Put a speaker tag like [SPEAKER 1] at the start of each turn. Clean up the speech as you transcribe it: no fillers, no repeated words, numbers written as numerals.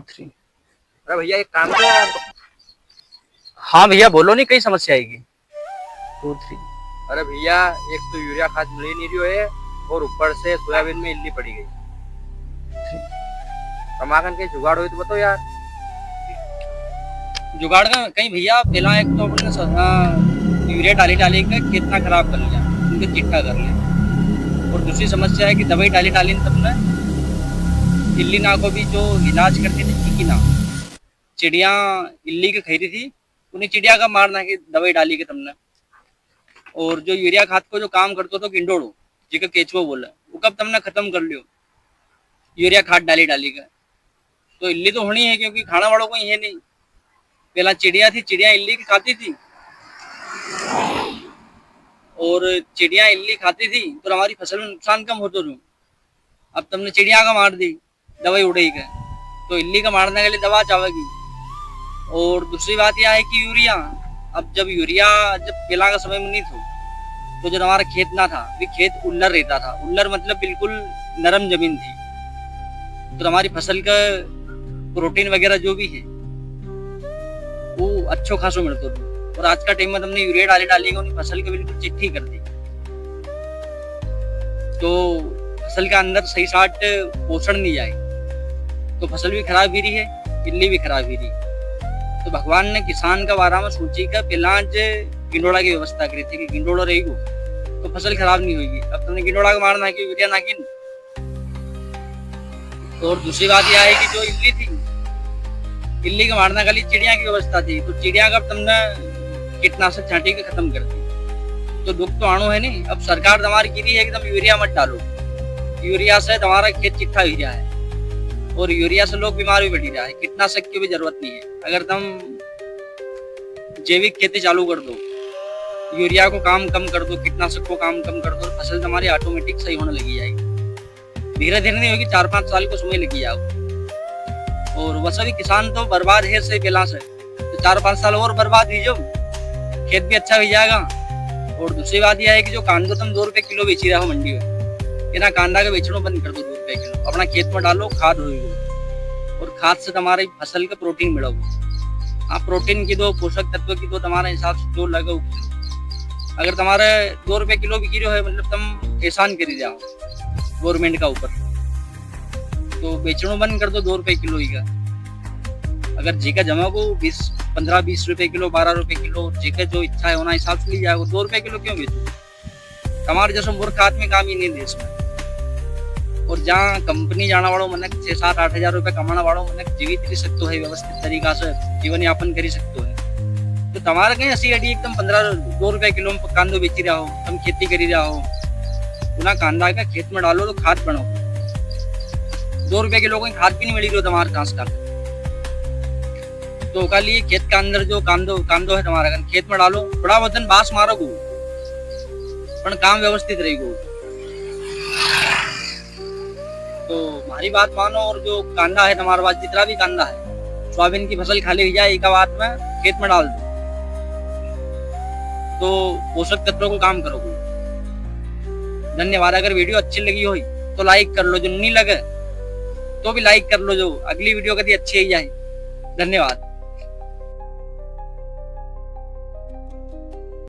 [SPEAKER 1] 3।
[SPEAKER 2] अरे भैया एक काम करो यार।
[SPEAKER 1] हाँ भैया बोलो, नहीं कई समस्या आएगी। 2 3।
[SPEAKER 2] अरे भैया एक तो यूरिया खाद मिल ही नहीं रही है और ऊपर से सोयाबीन में इल्ली पड़ी गई। टमाटर के जुगाड़ हुई तो बताओ यार।
[SPEAKER 1] जुगाड़ का कहीं भैया, पहला एक तो अपने यूरिया डाली डाली के खेत ना खराब कर लिया, उनके चिट्ठा कर लिया। और दूसरी समस्या है कि दवाई डाली डाली तब ना इल्ली ना को भी जो इलाज करती थी ठीक ही ना, चिड़िया इल्ली के खरीदी थी, उन्हें चिड़िया का मारना की दवाई डाली के तुमने। और जो यूरिया खाद को जो काम करते तो गिंडोड़ो जिका केचुआ बोला, वो कब तुमने खत्म कर लियो यूरिया खाद डाली डाली का। तो इल्ली तो होनी है क्योंकि खाना वालों को ये नहीं। पहला चिड़िया थी, चिड़िया इल्ली की खाती थी, और चिड़िया इल्ली खाती थी तो हमारी फसल में नुकसान कम होता था। अब तुमने चिड़िया का मार दी दवाई उड़ेगी का, तो इल्ली का मारने के लिए दवा चाहेगी। और दूसरी बात यह है कि यूरिया, अब जब यूरिया जब पहला का समय में नहीं था तो जब हमारा खेत ना था भी खेत उल्लर रहता था, उल्लर मतलब बिल्कुल नरम जमीन थी, तो हमारी फसल का प्रोटीन वगैरह जो भी है वो अच्छो खासो मिलता था। और आज का टाइम में तुमने यूरिया डाली डाली उन्हें फसल को बिल्कुल चिट्ठी कर दी, तो फसल के अंदर सही साट पोषण नहीं आए, तो फसल भी खराब ही रही है, इल्ली भी खराब ही रही। तो भगवान ने किसान का बारे में सोची का पहला गिंडोड़ा की व्यवस्था करी थी कि गिंडोड़ा रहेगी तो फसल खराब नहीं होगी। अब तुमने गिंडोड़ा को मारना है कि यूरिया ना की। और दूसरी बात यह है कि जो इल्ली थी, इल्ली को मारना के लिए चिड़िया की व्यवस्था थी, तो चिड़िया का तुमने कीटनाशक छांटी के खत्म कर दी। तो दुख तो आणु है नहीं। अब सरकार तुम्हारी गिरी है कि तुम यूरिया मत डालो, यूरिया से तुम्हारा खेत चिट्ठा हो रहा है और यूरिया से लोग बीमार भी बढ़ रहा है। कीटनाशक की भी जरूरत नहीं है। अगर तुम जैविक खेती चालू कर दो, यूरिया को काम कम कर दो, कीटनाशक को काम कम कर दो, फसल तुम्हारी ऑटोमेटिक सही होने लगी जाएगी। धीरे धीरे नहीं होगी, 4-5 साल को समय लगी जाएगा। और वैसे भी किसान तो बर्बाद है से पहला से, तो 4-5 साल और बर्बाद ही जो खेत भी अच्छा हो जाएगा। और दूसरी बात यह है कि जो कांदो तुम 2 रुपए किलो बेची रहे हो मंडी में, ये ना कांदा का बेचना बंद कर दो 2 रुपए किलो, अपना खेत में डालो, खाद होगी और खाद से तुम्हारी फसल का प्रोटीन मिलेगा। हाँ, प्रोटीन की दो, पोषक तत्व की दो, तुम्हारे हिसाब से जो लगे। अगर तुम्हारे 2 रुपए किलो बिकी रहे हो मतलब तुम एहसान करी जाओ गवर्नमेंट का ऊपर, तो बेचना बंद कर दो 2 रुपए किलो ही का। अगर जीका जमा को 15-20 रुपए किलो, 12 रुपए किलो, जीका जो इच्छा है होना हिसाब से ली जाएगा। 2 रुपए किलो क्यों बेचो? हमारे जैसे मूर्ख आदमी काम ही नहीं देश में। और जहाँ कंपनी जाना वालों मनक 6-7-8 हजार रुपए कमाना वालों मनक जीवित रह सकते है, व्यवस्थित तरीका से जीवन यापन कर सकते है। तो तुम्हारे कहीं ऐसी अड़ी एकदम 2 रुपए किलो में कांदो बेची रहा हो, तुम खेती करी रहा हो, पुनः कांदा का खेत में डालो तो खाद बनाओ। 2 रुपए किलो कोई खाद भी नहीं मिली रही तुम्हारे घास का, तो लिए खेत के अंदर जो कांदो है तुम्हारा खेत में डालो, थोड़ा वजन बांस मारो गो, पर काम व्यवस्थित रहेगो। तो हमारी बात मानो और जो कांदा है तुम्हारे पास, जितना भी कांदा है, सोयाबीन की फसल खाली हो जाए एक बात में खेत में डाल दो, तो पोषक तत्वों को काम करोगे। धन्यवाद। अगर वीडियो अच्छी लगी हो तो लाइक कर लो, जो नहीं लगे तो भी लाइक कर लो, जो अगली वीडियो कभी अच्छी ही जाए। धन्यवाद।